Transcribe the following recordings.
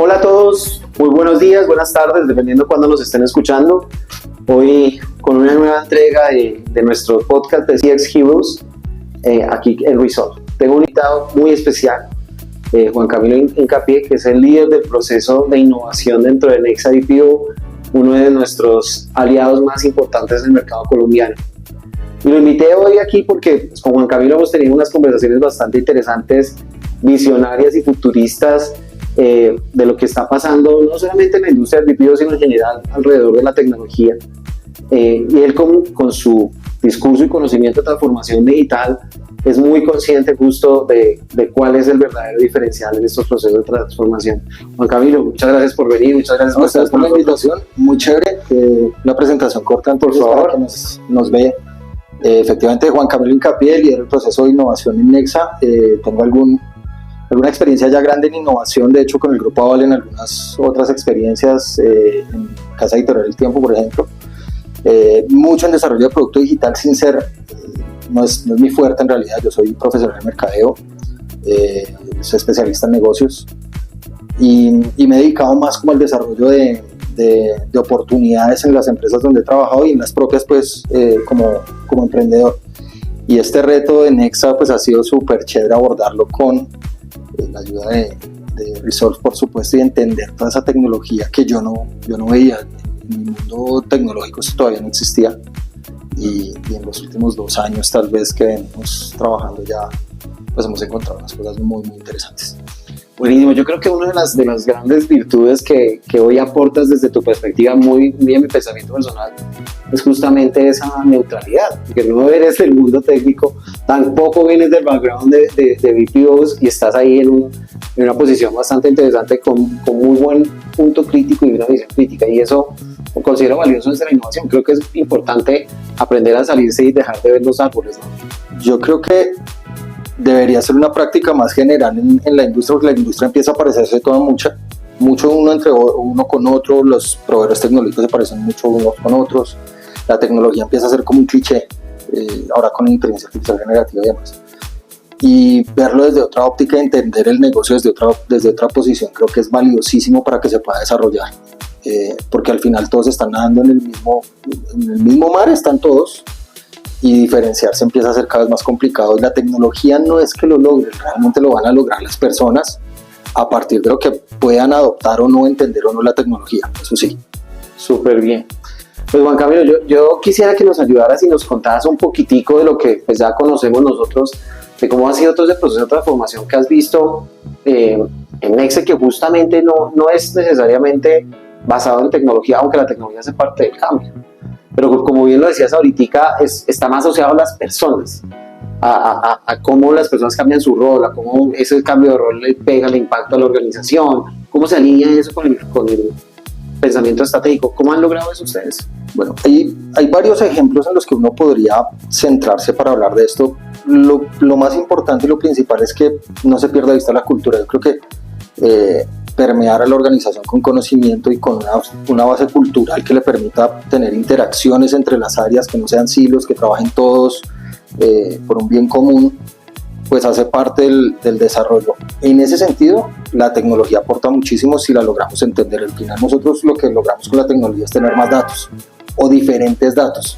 Hola a todos, muy buenos días, buenas tardes, dependiendo de cuándo nos estén escuchando. Hoy con una nueva entrega de nuestro podcast de CX Heroes, aquí en Resolve. Tengo un invitado muy especial, Juan Camilo Hincapié, que es el líder del proceso de innovación dentro de Nexa BPO, uno de nuestros aliados más importantes del mercado colombiano. Y lo invité hoy aquí porque con Juan Camilo hemos tenido unas conversaciones bastante interesantes, visionarias y futuristas de lo que está pasando no solamente en la industria del BPO, sino en general alrededor de la tecnología. Y él con su discurso y conocimiento de transformación digital es muy consciente justo de cuál es el verdadero diferencial en estos procesos de transformación. Juan Camilo, muchas gracias por venir, muchas gracias por estar por la invitación, muy chévere, una presentación corta entonces por favor, para que nos vea. Efectivamente, Juan Camilo Hincapié, líder del proceso de innovación en Nexa. Tengo alguna experiencia ya grande en innovación, de hecho con el Grupo Aval en algunas otras experiencias, en Casa Editorial El Tiempo, por ejemplo. Mucho en desarrollo de producto digital sin ser, no es mi fuerte en realidad. Yo soy profesor de mercadeo, soy especialista en negocios y me he dedicado más como al desarrollo de oportunidades en las empresas donde he trabajado y en las propias pues como emprendedor. Y este reto de Nexa pues ha sido súper chévere abordarlo con la ayuda de Resolve, por supuesto, y entender toda esa tecnología que yo no veía. En mi mundo tecnológico eso todavía no existía, y en los últimos 2 años tal vez que venimos trabajando ya pues hemos encontrado unas cosas muy muy interesantes. Buenísimo, yo creo que una de las grandes virtudes que hoy aportas desde tu perspectiva, muy en mi pensamiento personal, es justamente esa neutralidad, porque no eres del mundo técnico, tampoco vienes del background de BPOs y estás ahí en una posición bastante interesante con muy buen punto crítico y una visión crítica, y eso lo considero valioso desde la innovación. Creo que es importante aprender a salirse y dejar de ver los árboles, ¿no? Yo creo que debería ser una práctica más general en la industria, porque la industria empieza a parecerse toda mucho uno entre uno con otro. Los proveedores tecnológicos se parecen mucho unos con otros, la tecnología empieza a ser como un cliché, ahora con la inteligencia artificial generativa y demás, y verlo desde otra óptica, entender el negocio desde otra posición, creo que es valiosísimo para que se pueda desarrollar, porque al final todos están nadando en el mismo mar, están todos, y diferenciarse empieza a ser cada vez más complicado, y la tecnología no es que lo logre, realmente lo van a lograr las personas a partir de lo que puedan adoptar o no, entender o no la tecnología, eso sí. Súper bien. Pues Juan Camilo, yo quisiera que nos ayudaras y nos contaras un poquitico de lo que pues ya conocemos nosotros, de cómo ha sido todo ese proceso de transformación que has visto en Nexa, que justamente no es necesariamente basado en tecnología, aunque la tecnología hace parte del cambio. Pero como bien lo decías ahorita, está más asociado a las personas, a cómo las personas cambian su rol, a cómo ese cambio de rol le pega el impacto a la organización, cómo se alinea eso con el pensamiento estratégico. ¿Cómo han logrado eso ustedes? Bueno, hay varios ejemplos en los que uno podría centrarse para hablar de esto. Lo más importante y lo principal es que no se pierda de vista la cultura. Yo creo que permear a la organización con conocimiento y con una base cultural que le permita tener interacciones entre las áreas, que no sean silos, que trabajen todos por un bien común, pues hace parte del desarrollo. En ese sentido, la tecnología aporta muchísimo si la logramos entender. Al final nosotros lo que logramos con la tecnología es tener más datos o diferentes datos.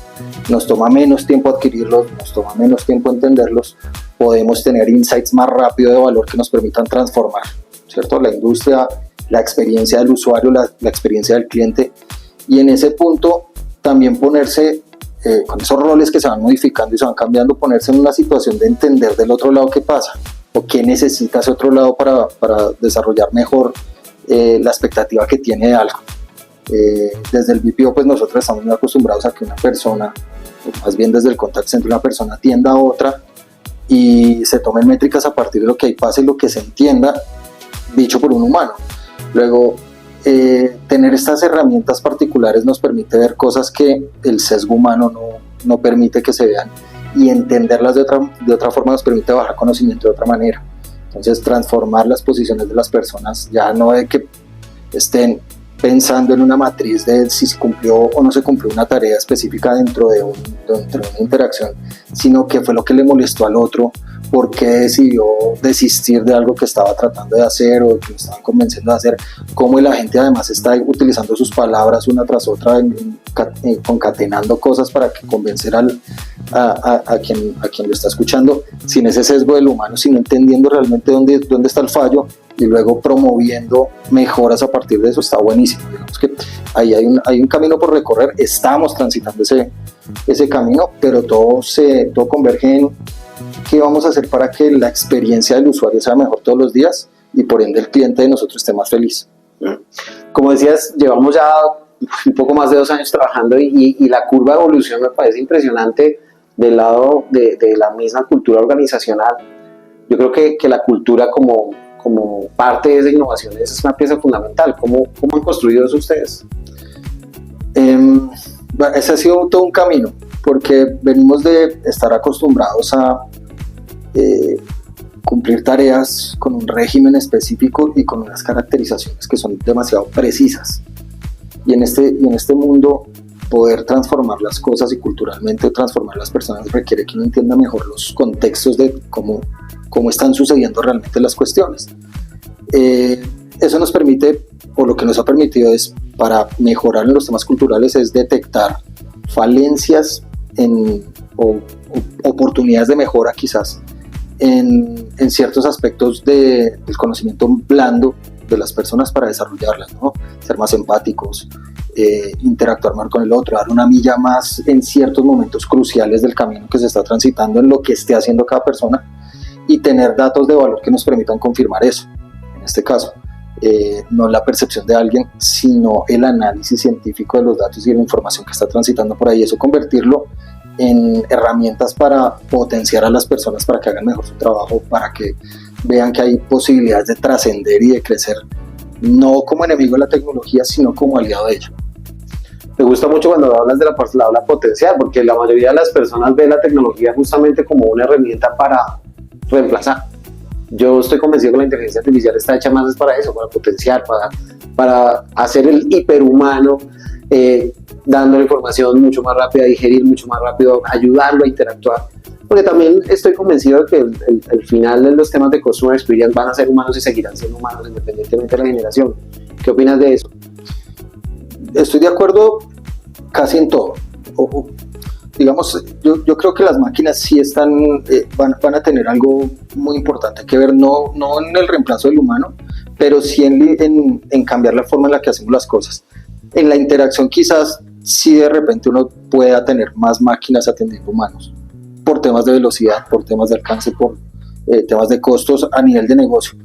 Nos toma menos tiempo adquirirlos, nos toma menos tiempo entenderlos, podemos tener insights más rápido de valor que nos permitan transformar, ¿cierto?, la industria, la experiencia del usuario, la experiencia del cliente, y en ese punto también ponerse con esos roles que se van modificando y se van cambiando, ponerse en una situación de entender del otro lado qué pasa o qué necesita ese otro lado para desarrollar mejor la expectativa que tiene de algo. Desde el BPO pues nosotros estamos muy acostumbrados a que una persona, o más bien desde el contact center, una persona atienda a otra y se tomen métricas a partir de lo que ahí pasa y lo que se entienda dicho por un humano. Luego, tener estas herramientas particulares nos permite ver cosas que el sesgo humano no permite que se vean, y entenderlas de otra forma nos permite bajar conocimiento de otra manera. Entonces, transformar las posiciones de las personas, ya no de que estén pensando en una matriz de si se cumplió o no se cumplió una tarea específica dentro de una interacción, sino qué fue lo que le molestó al otro por qué decidió desistir de algo que estaba tratando de hacer o que lo estaban convenciendo de hacer, cómo la gente además está utilizando sus palabras una tras otra, concatenando cosas para que convencer a quien lo está escuchando, sin ese sesgo del humano, sino entendiendo realmente dónde está el fallo y luego promoviendo mejoras a partir de eso. Está buenísimo. Digamos que ahí hay un camino por recorrer, estamos transitando ese camino, pero todo converge en qué vamos a hacer para que la experiencia del usuario sea mejor todos los días y por ende el cliente de nosotros esté más feliz. Como decías, llevamos ya un poco más de 2 años trabajando y la curva de evolución me parece impresionante del lado de la misma cultura organizacional. Yo creo que la cultura como parte de esa innovación es una pieza fundamental. ¿Cómo han construido eso ustedes? Ese ha sido todo un camino, porque venimos de estar acostumbrados a cumplir tareas con un régimen específico y con unas caracterizaciones que son demasiado precisas. Y en este mundo, poder transformar las cosas y culturalmente transformar las personas requiere que uno entienda mejor los contextos de cómo están sucediendo realmente las cuestiones. Eso nos permite, o lo que nos ha permitido es, para mejorar en los temas culturales, es detectar falencias o oportunidades de mejora quizás en ciertos aspectos del conocimiento blando de las personas para desarrollarlas, ¿no? Ser más empáticos, interactuar más con el otro, dar una milla más en ciertos momentos cruciales del camino que se está transitando en lo que esté haciendo cada persona, y tener datos de valor que nos permitan confirmar eso. En este caso, no la percepción de alguien, sino el análisis científico de los datos y de la información que está transitando por ahí. Eso convertirlo en herramientas para potenciar a las personas para que hagan mejor su trabajo, para que vean que hay posibilidades de trascender y de crecer, no como enemigo de la tecnología, sino como aliado de ella. Me gusta mucho cuando hablas de la palabra potenciar, porque la mayoría de las personas ve la tecnología justamente como una herramienta para reemplazar. Yo estoy convencido que la inteligencia artificial está hecha más para eso, para potenciar, para hacer el hiperhumano, dándole información mucho más rápida, digerir mucho más rápido, ayudarlo a interactuar. Porque también estoy convencido de que el final de los temas de Customer Experience van a ser humanos y seguirán siendo humanos independientemente de la generación. ¿Qué opinas de eso? Estoy de acuerdo casi en todo. Digamos, yo creo que las máquinas sí van a tener algo muy importante que ver, no en el reemplazo del humano, pero sí en cambiar la forma en la que hacemos las cosas. En la interacción quizás sí de repente uno pueda tener más máquinas atendiendo humanos, por temas de velocidad, por temas de alcance, por temas de costos a nivel de negocio.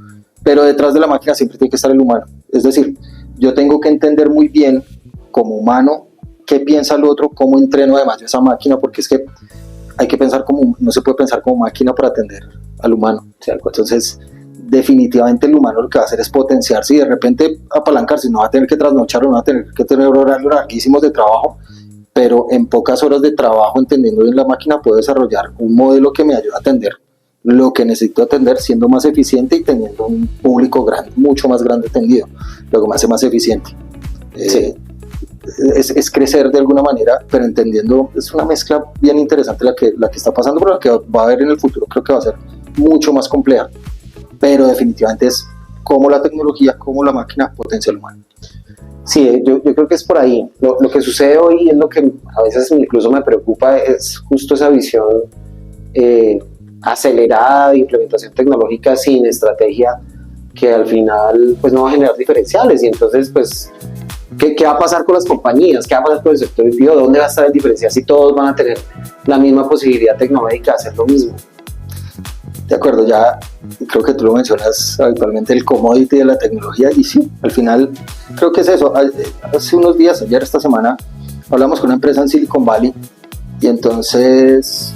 Pero detrás de la máquina siempre tiene que estar el humano. Es decir, yo tengo que entender muy bien como humano qué piensa el otro, cómo entreno además yo esa máquina, porque es que hay que pensar no se puede pensar como máquina para atender al humano. Entonces, definitivamente el humano lo que va a hacer es potenciarse y de repente apalancarse. No va a tener que trasnochar, no va a tener que tener horarios larguísimos de trabajo, pero en pocas horas de trabajo, entendiendo bien la máquina, puedo desarrollar un modelo que me ayude a atender lo que necesito atender, siendo más eficiente y teniendo un público grande, mucho más grande atendido, lo que me hace más eficiente. Sí. Es crecer de alguna manera, pero entendiendo, es una mezcla bien interesante la que está pasando, pero la que va a haber en el futuro creo que va a ser mucho más compleja, pero definitivamente es cómo la tecnología, cómo la máquina potencia al humano. Sí, yo creo que es por ahí. Lo que sucede hoy es lo que a veces incluso me preocupa, es justo esa visión acelerada de implementación tecnológica sin estrategia, que al final pues no va a generar diferenciales, y entonces pues ¿qué va a pasar con las compañías? ¿Qué va a pasar con el sector privado? ¿Dónde va a estar el diferencial si todos van a tener la misma posibilidad tecnológica de hacer lo mismo? De acuerdo, ya creo que tú lo mencionas habitualmente, el commodity de la tecnología, y sí, al final creo que es eso. Hace unos días, ayer, esta semana, hablamos con una empresa en Silicon Valley, y entonces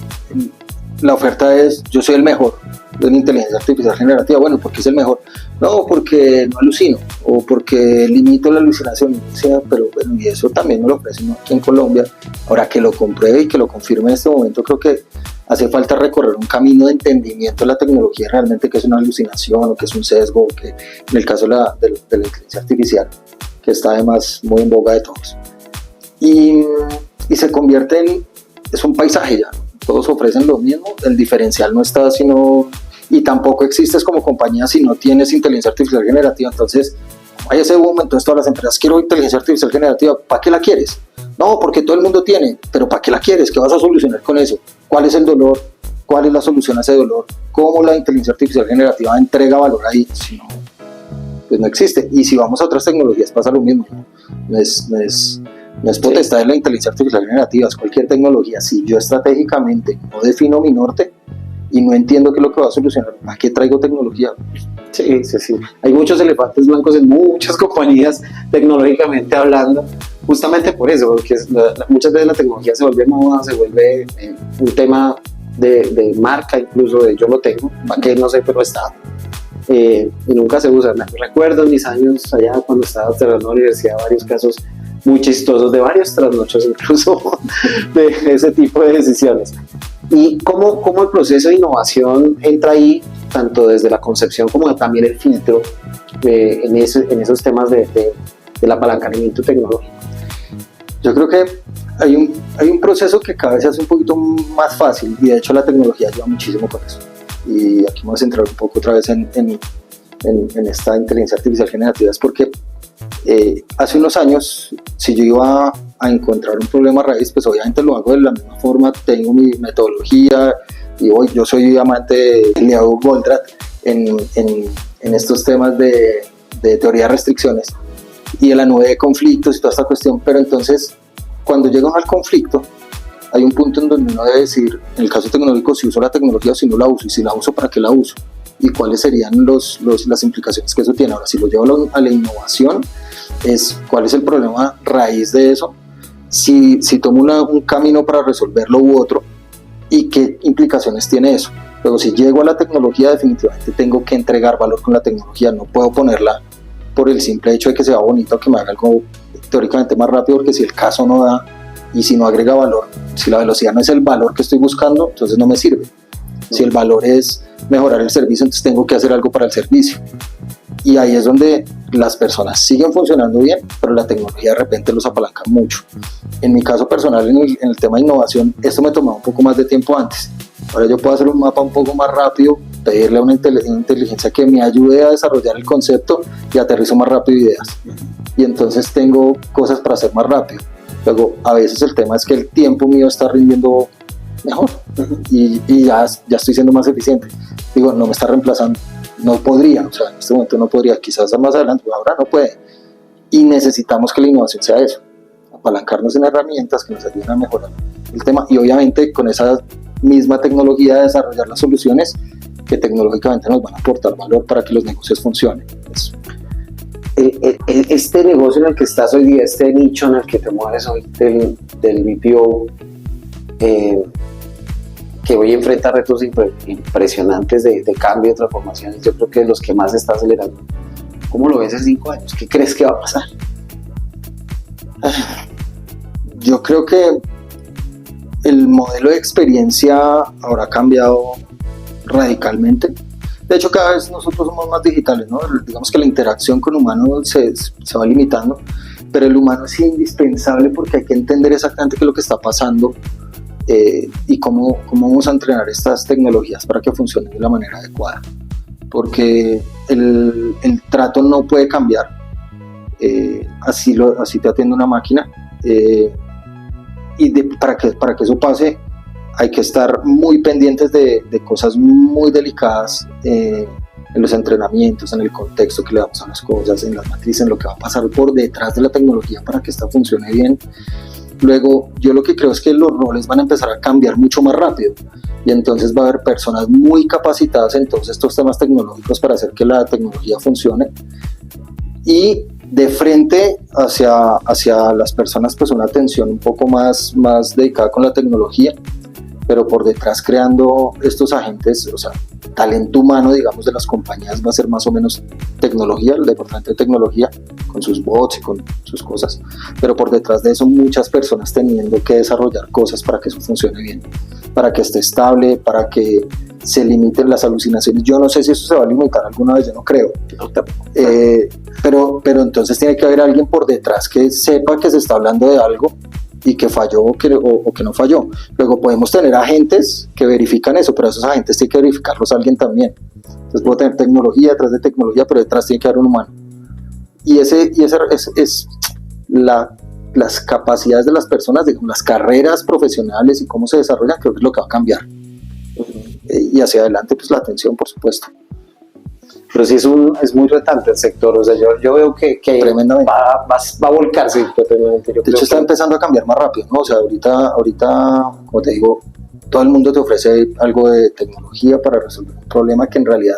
la oferta es: yo soy el mejor en inteligencia artificial generativa. Bueno, ¿por qué es el mejor? No, porque no alucino, o porque limito la alucinación. O sea, pero bueno, y eso también nos lo ofrecen aquí en Colombia. Ahora, que lo compruebe y que lo confirme en este momento, creo que hace falta recorrer un camino de entendimiento de la tecnología, realmente que es una alucinación o que es un sesgo, que en el caso de la inteligencia artificial, que está además muy en boga de todos. Y se convierte es un paisaje ya. todos ofrecen lo mismo, el diferencial no está sino, y tampoco existes como compañía si no tienes inteligencia artificial generativa. Entonces hay ese boom, entonces todas las empresas, quiero inteligencia artificial generativa, ¿para qué la quieres? No, porque todo el mundo tiene, pero ¿para qué la quieres? ¿Qué vas a solucionar con eso? ¿Cuál es el dolor? ¿Cuál es la solución a ese dolor? ¿Cómo la inteligencia artificial generativa entrega valor ahí? Si no, pues no existe. Y si vamos a otras tecnologías pasa lo mismo. No es potestad de la inteligencia artificial generativa, es cualquier tecnología. Si yo estratégicamente no defino mi norte y no entiendo qué es lo que va a solucionar, ¿a qué traigo tecnología? Sí. Hay muchos elefantes blancos en muchas compañías tecnológicamente hablando, justamente por eso, porque muchas veces la tecnología se vuelve moda, se vuelve un tema de marca, incluso de yo lo tengo, para qué no sé, pero está. Y nunca se usa. Me recuerdo en mis años allá cuando estaba estudiando en la universidad varios casos muy chistosos de varios trasnochos incluso de ese tipo de decisiones. ¿Y cómo el proceso de innovación entra ahí, tanto desde la concepción como también el filtro en esos temas del apalancamiento tecnológico? Yo creo que hay un proceso que cada vez se hace un poquito más fácil, y de hecho la tecnología ayuda muchísimo con eso. Y aquí vamos a centrar un poco otra vez en esta inteligencia artificial generativa, es porque hace unos años, si yo iba a encontrar un problema raíz, pues obviamente lo hago de la misma forma, tengo mi metodología, y hoy yo soy amante de Leo Goldratt en estos temas de teoría de restricciones y de la nube de conflictos y toda esta cuestión. Pero entonces, cuando llega uno al conflicto, hay un punto en donde uno debe decir, en el caso tecnológico, si uso la tecnología o si no la uso, y si la uso, ¿para qué la uso? Y cuáles serían las implicaciones que eso tiene. Ahora, si lo llevo a la innovación, es cuál es el problema raíz de eso, si tomo un camino para resolverlo u otro, y qué implicaciones tiene eso. Luego, si llego a la tecnología, definitivamente tengo que entregar valor con la tecnología, no puedo ponerla por el simple hecho de que sea bonito o que me haga algo teóricamente más rápido, porque si el caso no da y si no agrega valor, si la velocidad no es el valor que estoy buscando, entonces no me sirve. Si el valor es mejorar el servicio, entonces tengo que hacer algo para el servicio. Y ahí es donde las personas siguen funcionando bien, pero la tecnología de repente los apalanca mucho. En mi caso personal, en el tema de innovación, esto me tomaba un poco más de tiempo antes. Ahora yo puedo hacer un mapa un poco más rápido, pedirle a una inteligencia que me ayude a desarrollar el concepto y aterrizo más rápido ideas. Y entonces tengo cosas para hacer más rápido. Luego, a veces el tema es que el tiempo mío está rindiendo mejor y ya estoy siendo más eficiente. Digo, no me está reemplazando, no podría, o sea, en este momento no podría, quizás más adelante, ahora no puede. Y necesitamos que la innovación sea eso, apalancarnos en herramientas que nos ayuden a mejorar el tema, y obviamente con esa misma tecnología desarrollar las soluciones que tecnológicamente nos van a aportar valor para que los negocios funcionen. Eso. Este negocio en el que estás hoy día, este nicho en el que te mueves hoy del BPO, que hoy enfrenta retos impresionantes de cambio, de transformaciones, yo creo que los que más está acelerando. ¿Cómo lo ves en 5 años? ¿Qué crees que va a pasar? Yo creo que el modelo de experiencia habrá cambiado radicalmente. De hecho, cada vez nosotros somos más digitales, ¿no? Digamos que la interacción con humanos se va limitando, pero el humano es indispensable porque hay que entender exactamente qué es lo que está pasando y cómo vamos a entrenar estas tecnologías para que funcionen de la manera adecuada. Porque el trato no puede cambiar, así te atiende una máquina, y para que eso pase hay que estar muy pendientes de cosas muy delicadas en los entrenamientos, en el contexto que le damos a las cosas, en las matrices, en lo que va a pasar por detrás de la tecnología para que esta funcione bien. Luego, yo lo que creo es que los roles van a empezar a cambiar mucho más rápido, y entonces va a haber personas muy capacitadas en todos estos temas tecnológicos para hacer que la tecnología funcione, y de frente hacia las personas, pues una atención un poco más dedicada con la tecnología, pero por detrás creando estos agentes, o sea, talento humano, digamos, de las compañías va a ser más o menos tecnología, el departamento de tecnología, con sus bots y con sus cosas, pero por detrás de eso muchas personas teniendo que desarrollar cosas para que eso funcione bien, para que esté estable, para que se limiten las alucinaciones. Yo no sé si eso se va a limitar alguna vez, yo no creo, pero entonces tiene que haber alguien por detrás que sepa que se está hablando de algo y que falló o que no falló. Luego podemos tener agentes que verifican eso, pero esos agentes tiene que verificarlos alguien también. Entonces puedo tener tecnología detrás de tecnología, pero detrás tiene que haber un humano. Y ese es las capacidades de las personas, digamos, las carreras profesionales y cómo se desarrollan, creo que es lo que va a cambiar. Y hacia adelante, pues la atención, por supuesto. Pero sí es muy retante el sector, o sea, yo veo que va a volcarse tremendamente. De hecho, está empezando a cambiar más rápido, ¿no? O sea, ahorita, como te digo, todo el mundo te ofrece algo de tecnología para resolver un problema que en realidad,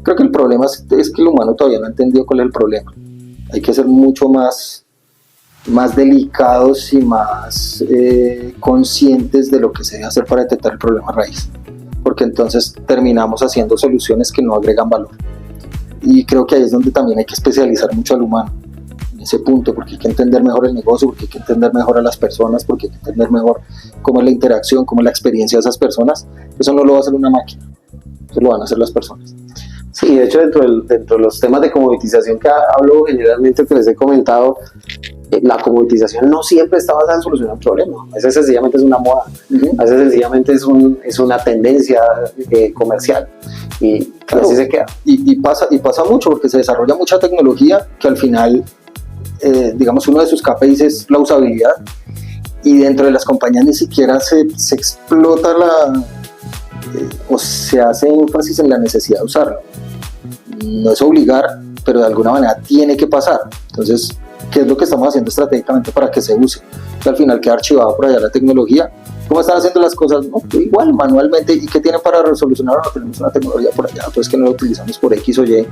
creo que el problema es que el humano todavía no ha entendido cuál es el problema. Hay que ser mucho más delicados y más conscientes de lo que se debe hacer para detectar el problema raíz, porque entonces terminamos haciendo soluciones que no agregan valor. Y creo que ahí es donde también hay que especializar mucho al humano, en ese punto, porque hay que entender mejor el negocio, porque hay que entender mejor a las personas, porque hay que entender mejor cómo es la interacción, cómo es la experiencia de esas personas. Eso no lo va a hacer una máquina, eso lo van a hacer las personas. Sí, de hecho dentro de los temas de comoditización que hablo generalmente, que les he comentado, la comoditización no siempre está basada en solucionar un problema. A veces sencillamente es una moda, a veces sencillamente es una tendencia comercial y claro, así se queda. Y pasa mucho porque se desarrolla mucha tecnología que al final, digamos, uno de sus KPIs es la usabilidad, y dentro de las compañías ni siquiera se explota o se hace énfasis en la necesidad de usarlo. No es obligar, pero de alguna manera tiene que pasar. Entonces, ¿qué es lo que estamos haciendo estratégicamente para que se use? Que al final queda archivado por allá la tecnología. ¿Cómo están haciendo las cosas? No, igual, manualmente. ¿Y qué tienen para resolucionar? No tenemos una tecnología por allá, entonces que no la utilizamos por X o Y.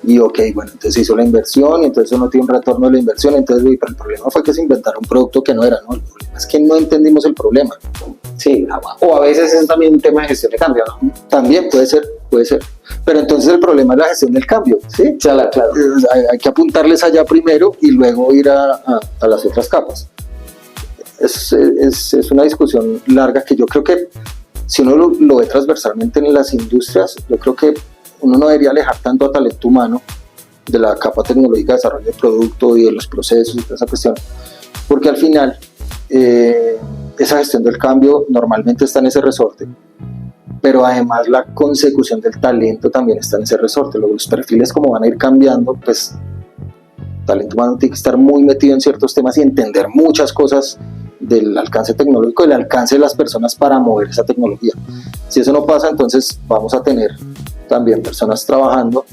Y ok, bueno, entonces se hizo la inversión y entonces uno tiene un retorno de la inversión. Entonces, pero el problema fue que se inventaron un producto que no era, ¿no? El problema es que no entendimos el problema. Sí, o a veces es también un tema de gestión de cambio, ¿no? También puede ser. Pero entonces el problema es la gestión del cambio, ¿sí? Claro. Hay que apuntarles allá primero y luego ir a las otras capas. Es una discusión larga que yo creo que si uno lo ve transversalmente en las industrias, yo creo que uno no debería alejar tanto a talento humano de la capa tecnológica de desarrollo de producto y de los procesos y toda esa cuestión, porque al final esa gestión del cambio normalmente está en ese resorte, pero además la consecución del talento también está en ese resorte. Luego los perfiles, como van a ir cambiando, pues el talento humano tiene que estar muy metido en ciertos temas y entender muchas cosas del alcance tecnológico, del alcance de las personas para mover esa tecnología. Si eso no pasa, entonces vamos a tener también personas trabajando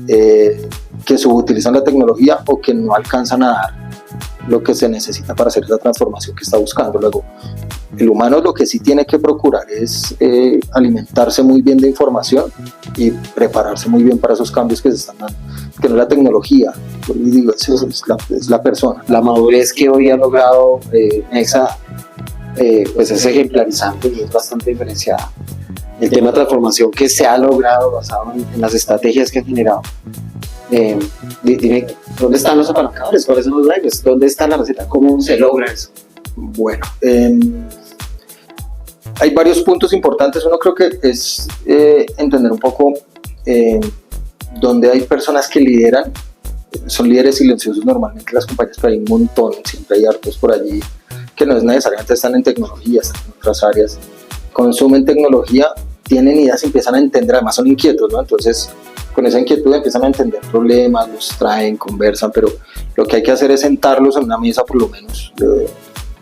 que subutilizan la tecnología o que no alcanzan a dar lo que se necesita para hacer esa transformación que está buscando. Luego, el humano lo que sí tiene que procurar es alimentarse muy bien de información y prepararse muy bien para esos cambios que se están dando, que no es la tecnología, digo, es la persona. La madurez que hoy ha logrado Nexa pues es ejemplarizante y es bastante diferenciada. El tema de transformación que se ha logrado basado en las estrategias que han generado. Dime, ¿dónde están los apalancadores? ¿Cuáles son los drivers? ¿Dónde está la receta? ¿Cómo se logra eso? Bueno, hay varios puntos importantes. Uno creo que es entender un poco donde hay personas que lideran. Son líderes silenciosos normalmente las compañías, pero hay un montón, siempre hay hartos por allí que no es necesariamente están en tecnología, están en otras áreas, consumen tecnología, tienen ideas y empiezan a entender, además son inquietos, ¿no? Entonces con esa inquietud empiezan a entender problemas, los traen, conversan, pero lo que hay que hacer es sentarlos en una mesa por lo menos.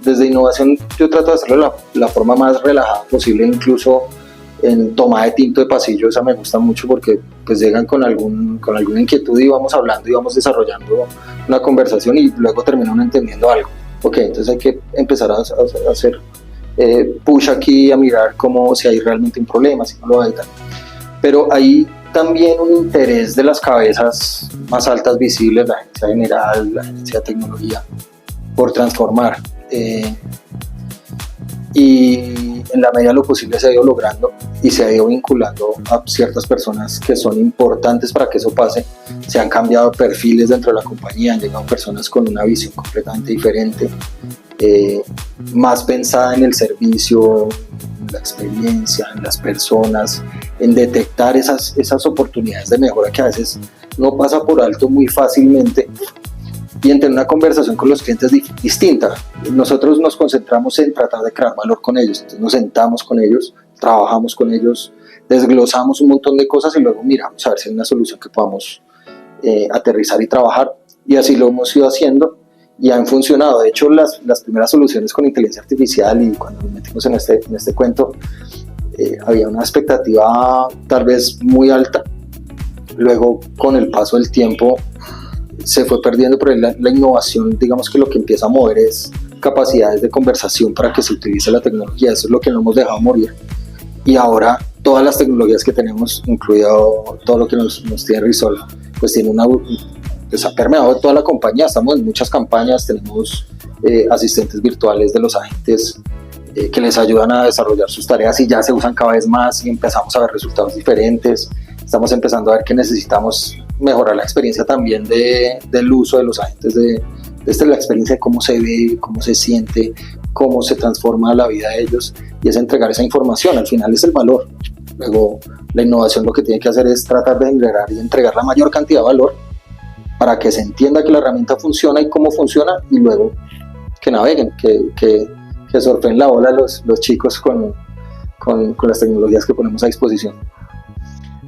Desde innovación yo trato de hacerlo de la forma más relajada posible, incluso en toma de tinto de pasillo. Esa me gusta mucho porque pues llegan con alguna inquietud y vamos hablando y vamos desarrollando una conversación y luego terminan entendiendo algo. Ok, entonces hay que empezar a hacer push aquí, a mirar cómo, si hay realmente un problema, si no lo hay, tal. Pero hay también un interés de las cabezas más altas visibles, la agencia general, la agencia de tecnología, por transformar. Y en la medida de lo posible se ha ido logrando y se ha ido vinculando a ciertas personas que son importantes para que eso pase. Se han cambiado perfiles dentro de la compañía, han llegado personas con una visión completamente diferente, más pensada en el servicio, en la experiencia, en las personas, en detectar esas oportunidades de mejora que a veces no pasa por alto muy fácilmente y en tener una conversación con los clientes distinta. Nosotros nos concentramos en tratar de crear valor con ellos, entonces nos sentamos con ellos, trabajamos con ellos, desglosamos un montón de cosas y luego miramos a ver si hay una solución que podamos aterrizar y trabajar, y así lo hemos ido haciendo y han funcionado. De hecho, las primeras soluciones con inteligencia artificial, y cuando nos metimos en este cuento, había una expectativa tal vez muy alta. Luego, con el paso del tiempo, se fue perdiendo, pero la innovación, digamos que lo que empieza a mover es capacidades de conversación para que se utilice la tecnología. Eso es lo que no hemos dejado morir. Y ahora todas las tecnologías que tenemos, incluido todo lo que nos tiene Resolve, pues tiene pues ha permeado toda la compañía. Estamos en muchas campañas, tenemos asistentes virtuales de los agentes que les ayudan a desarrollar sus tareas y ya se usan cada vez más y empezamos a ver resultados diferentes. Estamos empezando a ver que necesitamos mejorar la experiencia también del uso de los agentes, de la experiencia de cómo se ve, cómo se siente, cómo se transforma la vida de ellos, y es entregar esa información. Al final es el valor. Luego la innovación lo que tiene que hacer es tratar de generar y entregar la mayor cantidad de valor para que se entienda que la herramienta funciona y cómo funciona, y luego que naveguen, que surfen la ola los chicos con las tecnologías que ponemos a disposición.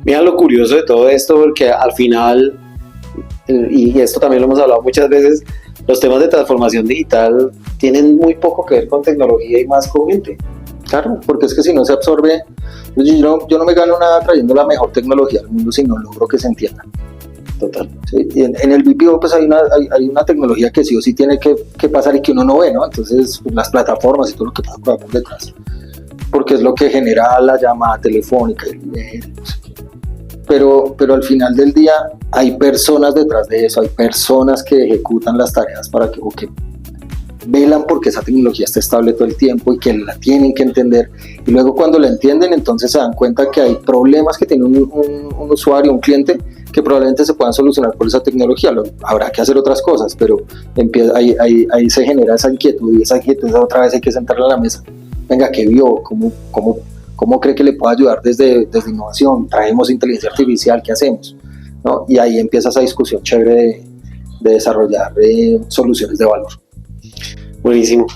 Mira lo curioso de todo esto, porque al final, y esto también lo hemos hablado muchas veces, los temas de transformación digital tienen muy poco que ver con tecnología y más con gente. Claro, porque es que si no se absorbe, yo no me gano nada trayendo la mejor tecnología al mundo si no logro que se entienda. Total. Sí, y en el BPO pues hay una tecnología que sí o sí tiene que pasar y que uno no ve, ¿no? Entonces pues, las plataformas y todo lo que pasa por detrás, porque es lo que genera la llamada telefónica, no sé qué. Pero al final del día hay personas detrás de eso, hay personas que ejecutan las tareas o que velan porque esa tecnología esté estable todo el tiempo y que la tienen que entender, y luego cuando la entienden entonces se dan cuenta que hay problemas que tiene un usuario, un cliente, que probablemente se puedan solucionar por esa tecnología. Habrá que hacer otras cosas, pero ahí se genera esa inquietud, y esa inquietud otra vez hay que sentarla a la mesa. Venga, ¿qué vio? ¿Cómo cree que le puede ayudar desde innovación? ¿Traemos inteligencia artificial? ¿Qué hacemos? ¿No? Y ahí empieza esa discusión chévere de desarrollar soluciones de valor. Buenísimo.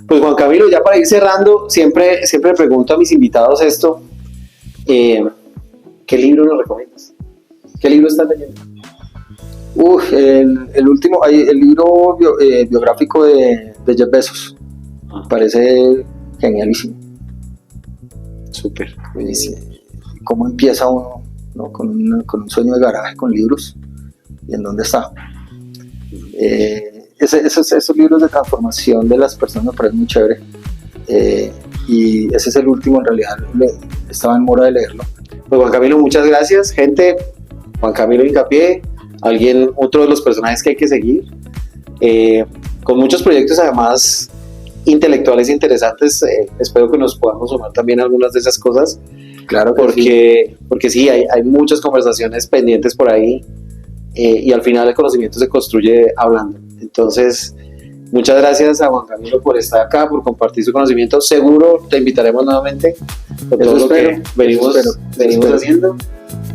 Pues Juan Camilo, ya para ir cerrando, siempre pregunto a mis invitados esto. ¿Qué libro nos recomiendas? ¿Qué libro estás leyendo? El último, el libro biográfico de Jeff Bezos. Me parece genialísimo. Súper. Cómo empieza uno, ¿no? con un sueño de garaje con libros, y en dónde está. Esos libros de transformación de las personas me parecen muy chévere, y ese es el último. En realidad estaba en mora de leerlo. Pues Juan Camilo, muchas gracias, gente. Juan Camilo Hincapié, otro de los personajes que hay que seguir, con muchos proyectos además intelectuales interesantes. Espero que nos podamos sumar también algunas de esas cosas. Claro que porque sí, hay muchas conversaciones pendientes por ahí, y al final el conocimiento se construye hablando. Entonces, muchas gracias a Juan Camilo por estar acá, por compartir su conocimiento. Seguro te invitaremos nuevamente por todo lo que venimos haciendo.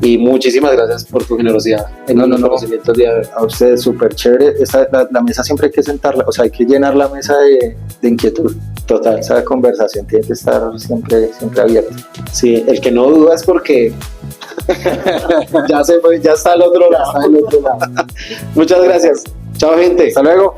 Y muchísimas gracias por tu generosidad en los conocimientos de hoy. A ustedes, súper chévere. La mesa siempre hay que sentarla, o sea, hay que llenar la mesa de inquietud. Total. Esa conversación tiene que estar siempre abierta. Sí, el que no duda es porque ya está al otro lado. Muchas gracias. Chao, gente. Hasta luego.